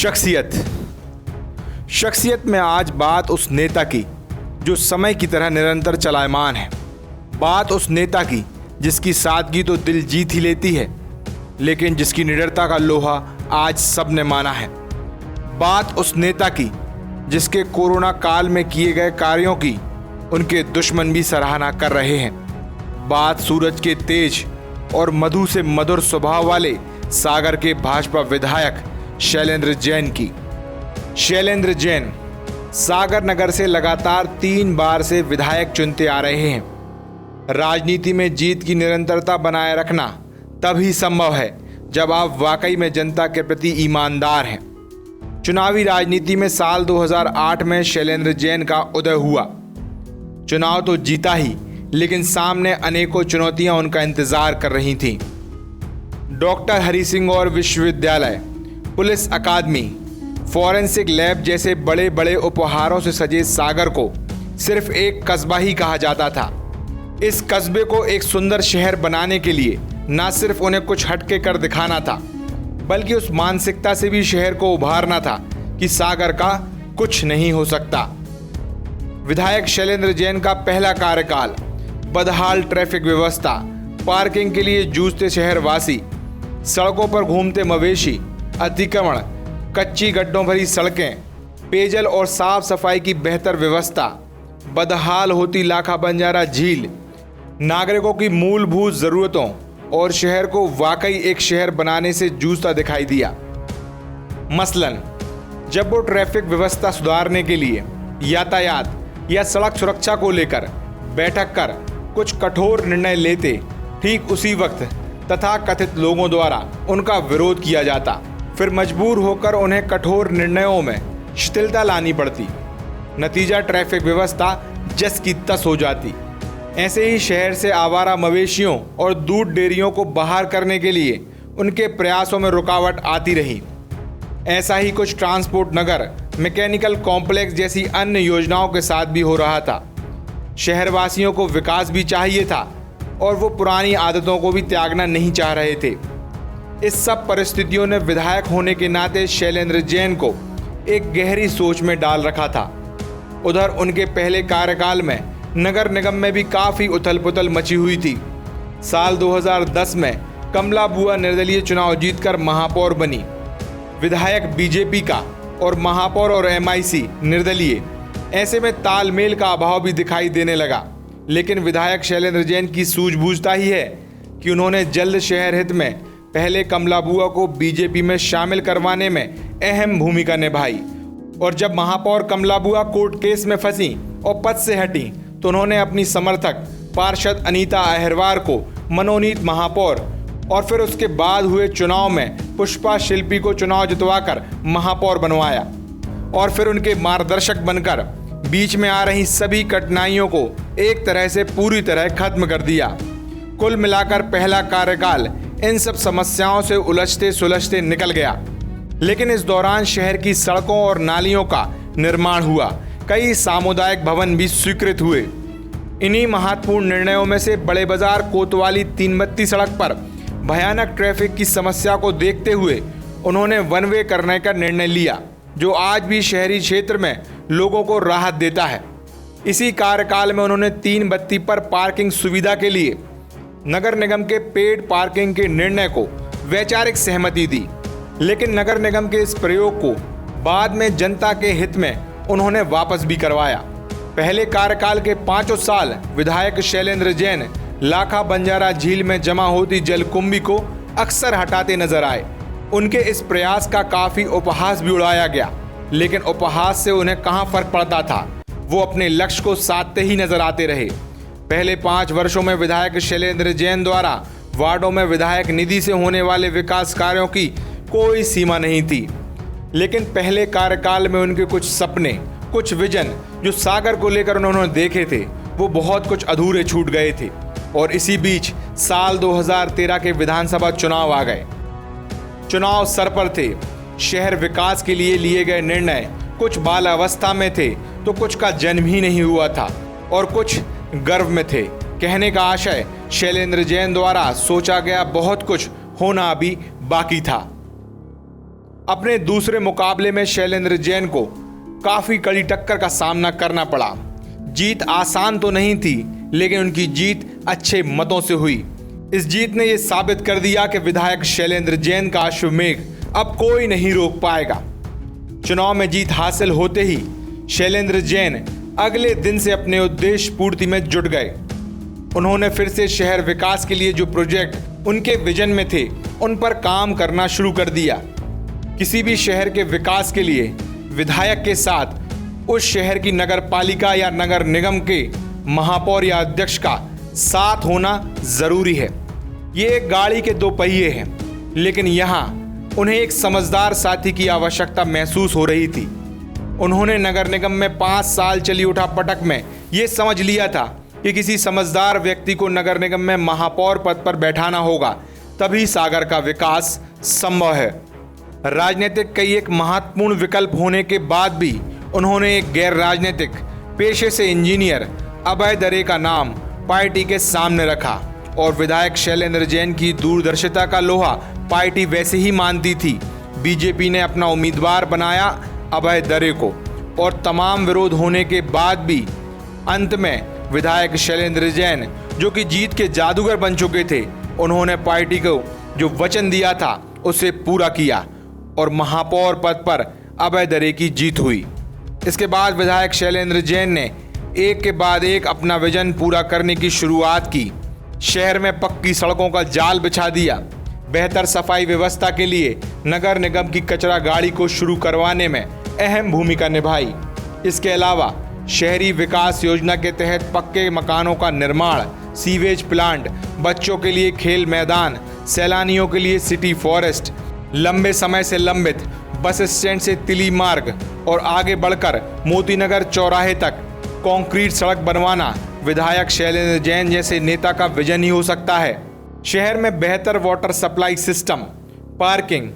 शख्सियत में आज बात उस नेता की जो समय की तरह निरंतर चलायमान है। बात उस नेता की जिसकी सादगी तो दिल जीत ही लेती है, लेकिन जिसकी निडरता का लोहा आज सबने माना है। बात उस नेता की जिसके कोरोना काल में किए गए कार्यों की उनके दुश्मन भी सराहना कर रहे हैं। बात सूरज के तेज और मधु से मधुर स्वभाव वाले सागर के भाजपा विधायक शैलेंद्र जैन की। शैलेंद्र जैन सागर नगर से लगातार 3 बार से विधायक चुनते आ रहे हैं। राजनीति में जीत की निरंतरता बनाए रखना तभी संभव है जब आप वाकई में जनता के प्रति ईमानदार हैं। चुनावी राजनीति में साल 2008 में शैलेंद्र जैन का उदय हुआ। चुनाव तो जीता ही, लेकिन सामने अनेकों चुनौतियां उनका इंतजार कर रही थीं। डॉक्टर हरि सिंह और विश्वविद्यालय, पुलिस अकादमी, फॉरेंसिक लैब जैसे बड़े बड़े उपहारों से सजे सागर को सिर्फ एक कस्बा ही कहा जाता था। इस कस्बे को एक सुंदर शहर बनाने के लिए न सिर्फ उन्हें कुछ हटके कर दिखाना था, बल्कि उस मानसिकता से भी शहर को उभारना था कि सागर का कुछ नहीं हो सकता। विधायक शैलेंद्र जैन का पहला कार्यकाल बदहाल ट्रैफिक व्यवस्था, पार्किंग के लिए जूझते शहरवासी, सड़कों पर घूमते मवेशी, अतिक्रमण, कच्ची गड्ढों भरी सड़कें, पेयजल और साफ सफाई की बेहतर व्यवस्था, बदहाल होती लाखा बंजारा झील, नागरिकों की मूलभूत ज़रूरतों और शहर को वाकई एक शहर बनाने से जूझता दिखाई दिया। मसलन जब वो ट्रैफिक व्यवस्था सुधारने के लिए यातायात या सड़क सुरक्षा को लेकर बैठक कर कुछ कठोर निर्णय लेते, ठीक उसी वक्त तथाकथित लोगों द्वारा उनका विरोध किया जाता। फिर मजबूर होकर उन्हें कठोर निर्णयों में शिथिलता लानी पड़ती। नतीजा ट्रैफिक व्यवस्था जस की तस हो जाती। ऐसे ही शहर से आवारा मवेशियों और दूध डेयरियों को बाहर करने के लिए उनके प्रयासों में रुकावट आती रही। ऐसा ही कुछ ट्रांसपोर्ट नगर, मैकेनिकल कॉम्प्लेक्स जैसी अन्य योजनाओं के साथ भी हो रहा था। शहरवासियों को विकास भी चाहिए था और वो पुरानी आदतों को भी त्यागना नहीं चाह रहे थे। इस सब परिस्थितियों ने विधायक होने के नाते शैलेंद्र जैन को एक गहरी सोच में डाल रखा था। उधर उनके पहले कार्यकाल में नगर निगम में भी काफ़ी उथल पुथल मची हुई थी। साल 2010 में कमला बुआ निर्दलीय चुनाव जीतकर महापौर बनी। विधायक बीजेपी का और महापौर और MIC निर्दलीय, ऐसे में तालमेल का अभाव भी दिखाई देने लगा। लेकिन विधायक शैलेंद्र जैन की सूझबूझता ही है कि उन्होंने जल्द शहर हित में पहले कमला बुआ को बीजेपी में शामिल करवाने में अहम भूमिका निभाई, और जब महापौर कमला बुआ कोर्ट केस में फंसी और पद से हटी तो उन्होंने अपनी समर्थक पार्षद अनीता अहिरवार को मनोनीत महापौर और फिर उसके बाद हुए चुनाव में पुष्पा शिल्पी को चुनाव जितवाकर महापौर बनवाया और फिर उनके मार्गदर्शक बनकर बीच में आ रही सभी कठिनाइयों को एक तरह से पूरी तरह खत्म कर दिया। कुल मिलाकर पहला कार्यकाल इन सब समस्याओं से उलझते सुलझते निकल गया। लेकिन इस दौरान शहर की सड़कों और नालियों का निर्माण हुआ, कई सामुदायिक भवन भी स्वीकृत हुए। इन्हीं महत्वपूर्ण निर्णयों में से बड़े बाजार कोतवाली 3 बत्ती सड़क पर भयानक ट्रैफिक की समस्या को देखते हुए उन्होंने वन वे करने का निर्णय लिया, जो आज भी शहरी क्षेत्र में लोगों को राहत देता है। इसी कार्यकाल में उन्होंने 3 बत्ती पर पार्किंग सुविधा के लिए नगर निगम के पेड पार्किंग के निर्णय को वैचारिक सहमति दी, लेकिन नगर निगम के इस प्रयोग को बाद में जनता के हित में उन्होंने वापस भी करवाया। पहले कार्यकाल के 5 साल विधायक शैलेंद्र जैन लाखा बंजारा झील में जमा होती जलकुंभी को अक्सर हटाते नजर आए। उनके इस प्रयास का काफी उपहास भी उड़ाया गया, लेकिन उपहास से उन्हें कहां फर्क पड़ता था, वो अपने लक्ष्य को साधते ही नजर आते रहे। पहले 5 वर्षों में विधायक शैलेंद्र जैन द्वारा वार्डों में विधायक निधि से होने वाले विकास कार्यों की कोई सीमा नहीं थी, लेकिन पहले कार्यकाल में उनके कुछ सपने, कुछ विजन जो सागर को लेकर उन्होंने देखे थे, वो बहुत कुछ अधूरे छूट गए थे। और इसी बीच साल 2013 के विधानसभा चुनाव आ गए। चुनाव सर पर थे। शहर विकास के लिए गए निर्णय कुछ बालावस्था में थे तो कुछ का जन्म ही नहीं हुआ था और कुछ गर्भ में थे। कहने का आशय शैलेंद्र जैन द्वारा सोचा गया बहुत कुछ होना अभी बाकी था। अपने दूसरे मुकाबले में शैलेंद्र जैन को काफी कड़ी टक्कर का सामना करना पड़ा। जीत आसान तो नहीं थी, लेकिन उनकी जीत अच्छे मतों से हुई। इस जीत ने यह साबित कर दिया कि विधायक शैलेंद्र जैन का अश्वमेघ अब कोई नहीं रोक पाएगा। चुनाव में जीत हासिल होते ही शैलेंद्र जैन अगले दिन से अपने उद्देश्य पूर्ति में जुट गए। उन्होंने फिर से शहर विकास के लिए जो प्रोजेक्ट उनके विजन में थे उन पर काम करना शुरू कर दिया। किसी भी शहर के विकास के लिए विधायक के साथ उस शहर की नगर पालिका या नगर निगम के महापौर या अध्यक्ष का साथ होना जरूरी है। ये एक गाड़ी के दो पहिए हैं, लेकिन यहाँ उन्हें एक समझदार साथी की आवश्यकता महसूस हो रही थी। उन्होंने नगर निगम में 5 साल चली उठापटक में ये समझ लिया था कि किसी समझदार व्यक्ति को नगर निगम में महापौर पद पर बैठाना होगा, तभी सागर का विकास संभव है। राजनीतिक कई एक महत्वपूर्ण विकल्प होने के बाद भी उन्होंने एक गैर राजनीतिक पेशे से इंजीनियर अभय दरे का नाम पार्टी के सामने रखा और विधायक शैलेंद्र जैन की दूरदर्शिता का लोहा पार्टी वैसे ही मानती थी। बीजेपी ने अपना उम्मीदवार बनाया अभय दरे को और तमाम विरोध होने के बाद भी अंत में विधायक शैलेंद्र जैन, जो कि जीत के जादूगर बन चुके थे, उन्होंने पार्टी को जो वचन दिया था उसे पूरा किया और महापौर पद पर अभय दरे की जीत हुई। इसके बाद विधायक शैलेंद्र जैन ने एक के बाद एक अपना विजन पूरा करने की शुरुआत की। शहर में पक्की सड़कों का जाल बिछा दिया, बेहतर सफाई व्यवस्था के लिए नगर निगम की कचरा गाड़ी को शुरू करवाने में अहम भूमिका निभाई। इसके अलावा शहरी विकास योजना के तहत पक्के मकानों का निर्माण, सीवेज प्लांट, बच्चों के लिए खेल मैदान, सैलानियों के लिए सिटी फॉरेस्ट, लंबे समय से लंबित बस स्टैंड से तिली मार्ग और आगे बढ़कर मोतीनगर चौराहे तक कंक्रीट सड़क बनवाना विधायक शैलेंद्र जैन जैसे नेता का विजन ही हो सकता है। शहर में बेहतर water supply system, parking,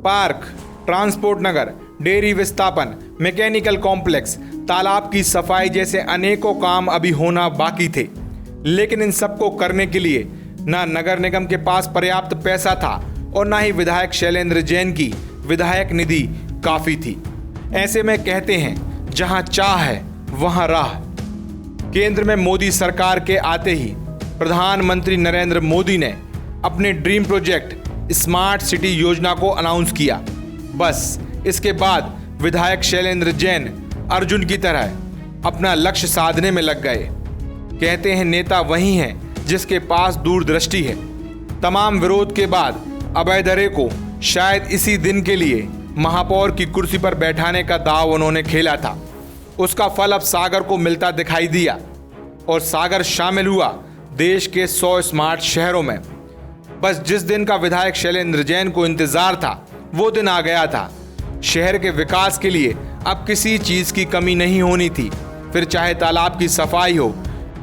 park, transport नगर, डेयरी विस्थापन, मैकेनिकल कॉम्प्लेक्स, तालाब की सफाई जैसे अनेकों काम अभी होना बाकी थे। लेकिन इन सबको करने के लिए ना नगर निगम के पास पर्याप्त पैसा था और ना ही विधायक शैलेंद्र जैन की विधायक निधि काफी थी। ऐसे में कहते हैं, जहां चाह है वहां राह। केंद्र में मोदी सरकार के आते ही प्रधानमंत्री नरेंद्र मोदी ने अपने ड्रीम प्रोजेक्ट स्मार्ट सिटी योजना को अनाउंस किया। बस इसके बाद विधायक शैलेंद्र जैन अर्जुन की तरह अपना लक्ष्य साधने में लग गए। कहते हैं, नेता वही है जिसके पास दूरदृष्टि है। तमाम विरोध के बाद अभय दरे को शायद इसी दिन के लिए महापौर की कुर्सी पर बैठाने का दांव उन्होंने खेला था। उसका फल अब सागर को मिलता दिखाई दिया और सागर शामिल हुआ देश के 100 स्मार्ट शहरों में। बस जिस दिन का विधायक शैलेंद्र जैन को इंतजार था वो दिन आ गया था। शहर के विकास के लिए अब किसी चीज की कमी नहीं होनी थी, फिर चाहे तालाब की सफाई हो,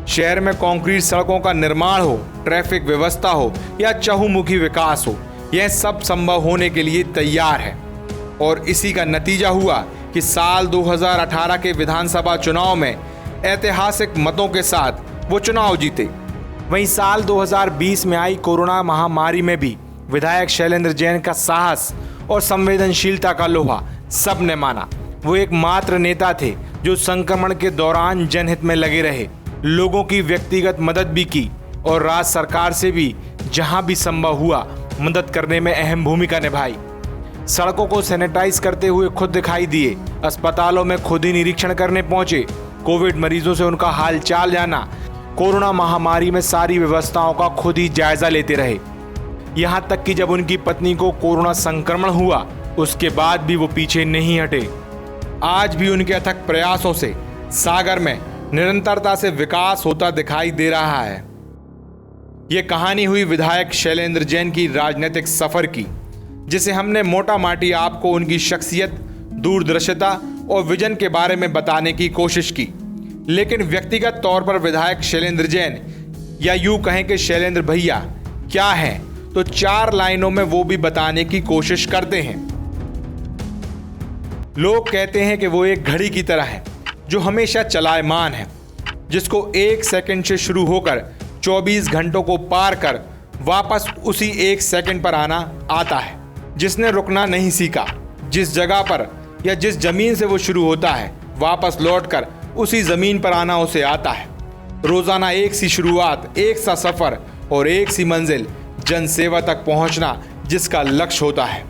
शहर में कंक्रीट सड़कों का निर्माण हो, ट्रैफिक व्यवस्था हो या चहुमुखी विकास हो, यह सब संभव होने के लिए तैयार है। और इसी का नतीजा हुआ कि साल 2018 के विधानसभा चुनाव में ऐतिहासिक मतों के साथ वो चुनाव जीते। वहीं साल 2020 में आई कोरोना महामारी में भी विधायक शैलेंद्र जैन का साहस और संवेदनशीलता का लोहा सबने माना। वो एकमात्र नेता थे जो संक्रमण के दौरान जनहित में लगे रहे, लोगों की व्यक्तिगत मदद भी की और राज्य सरकार से भी जहां भी संभव हुआ मदद करने में अहम भूमिका निभाई। सड़कों को सैनिटाइज करते हुए खुद दिखाई दिए, अस्पतालों में खुद ही निरीक्षण करने पहुंचे, कोविड मरीजों से उनका हालचाल जाना, कोरोना महामारी में सारी व्यवस्थाओं का खुद ही जायजा लेते रहे। यहां तक कि जब उनकी पत्नी को कोरोना संक्रमण हुआ उसके बाद भी वो पीछे नहीं हटे। आज भी उनके अथक प्रयासों से सागर में निरंतरता से विकास होता दिखाई दे रहा है। ये कहानी हुई विधायक शैलेंद्र जैन की राजनीतिक सफर की, जिसे हमने मोटा माटी आपको उनकी शख्सियत, दूरदर्शिता और विजन के बारे में बताने की कोशिश की। लेकिन व्यक्तिगत तौर पर विधायक शैलेंद्र जैन, या यूं कहें कि शैलेंद्र भैया क्या हैं, तो 4 लाइनों में वो भी बताने की कोशिश करते हैं। लोग कहते हैं कि वो एक घड़ी की तरह है जो हमेशा चलायमान है, जिसको 1 सेकंड से शुरू होकर 24 घंटों को पार कर वापस उसी 1 सेकंड पर आना आता है, जिसने रुकना नहीं सीखा, जिस जगह पर या जिस जमीन से वो शुरू होता है, वापस लौटकर उसी जमीन पर आना उसे आता है। रोजाना एक सी शुरुआत, एक सा सफर और एक सी मंजिल, जनसेवा तक पहुंचना जिसका लक्ष्य होता है।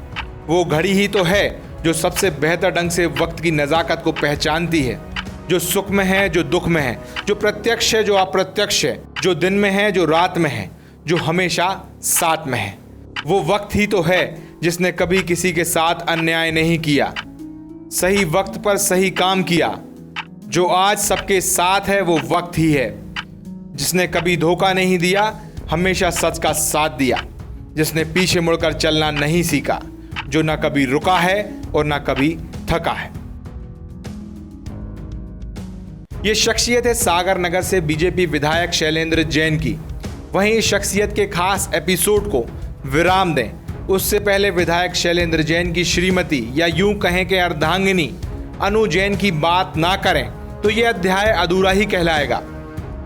वो घड़ी ही तो है जो सबसे बेहतर ढंग से वक्त की नज़ाकत को पहचानती है, जो सुख में है, जो दुख में है, जो प्रत्यक्ष है, जो अप्रत्यक्ष है, जो दिन में है, जो रात में है, जो हमेशा साथ में है। वो वक्त ही तो है जिसने कभी किसी के साथ अन्याय नहीं किया, सही वक्त पर सही काम किया। जो आज सबके साथ है वो वक्त ही है, जिसने कभी धोखा नहीं दिया, हमेशा सच का साथ दिया, जिसने पीछे मुड़कर चलना नहीं सीखा, जो ना कभी रुका है और ना कभी थका है। ये शख्सियत है सागर नगर से बीजेपी विधायक शैलेंद्र जैन की। वहीं इस शख्सियत के खास एपिसोड को विराम दें उससे पहले विधायक शैलेंद्र जैन की श्रीमती या यूं कहें कि अर्धांगिनी अनु जैन की बात ना करें तो यह अध्याय अधूरा ही कहलाएगा।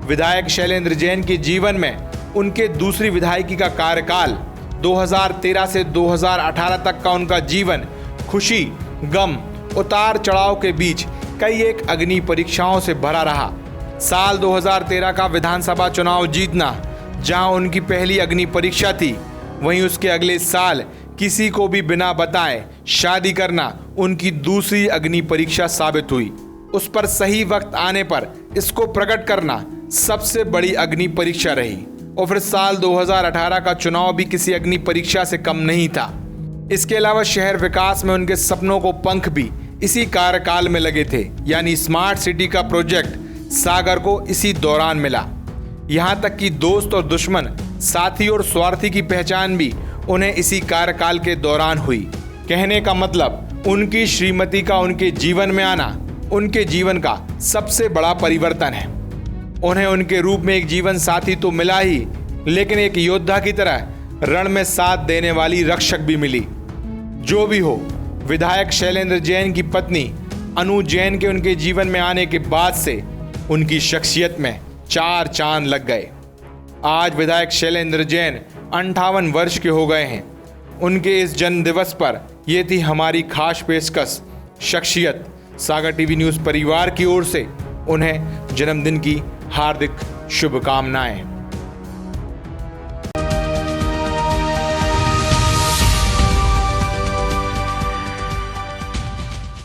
विधायक शैलेंद्र जैन के जीवन में उनके दूसरी विधायकी का कार्यकाल 2013 से 2018 तक का उनका जीवन खुशी, गम, उतार चढ़ाव के बीच कई एक अग्नि परीक्षाओं से भरा रहा। साल 2013 का विधानसभा चुनाव जीतना जहां उनकी पहली अग्नि परीक्षा थी, वहीं उसके अगले साल किसी को भी बिना बताए शादी करना उनकी दूसरी अग्नि परीक्षा साबित हुई। उस पर सही वक्त आने पर इसको प्रकट करना सबसे बड़ी अग्नि परीक्षा रही। और फिर साल 2018 का चुनाव भी किसी अग्नि परीक्षा से कम नहीं था। इसके अलावा शहर विकास में उनके सपनों को पंख भी इसी कार्यकाल में लगे थे, यानी स्मार्ट सिटी का प्रोजेक्ट सागर को इसी दौरान मिला। यहाँ तक कि दोस्त और दुश्मन, साथी और स्वार्थी की पहचान भी उन्हें इसी कार्यकाल के दौरान हुई। कहने का मतलब उनकी श्रीमती का उनके जीवन में आना उनके जीवन का सबसे बड़ा परिवर्तन है। उन्हें उनके रूप में एक जीवन साथी तो मिला ही, लेकिन एक योद्धा की तरह रण में साथ देने वाली रक्षक भी मिली। जो भी हो, विधायक शैलेंद्र जैन की पत्नी अनु जैन के उनके जीवन में आने के बाद से उनकी शख्सियत में 4 चांद लग गए। आज विधायक शैलेंद्र जैन 58 वर्ष के हो गए हैं। उनके इस जन्म दिवस पर ये थी हमारी खास पेशकश। शख्सियत सागर टीवी न्यूज़ परिवार की ओर से उन्हें जन्मदिन की हार्दिक शुभकामनाएं।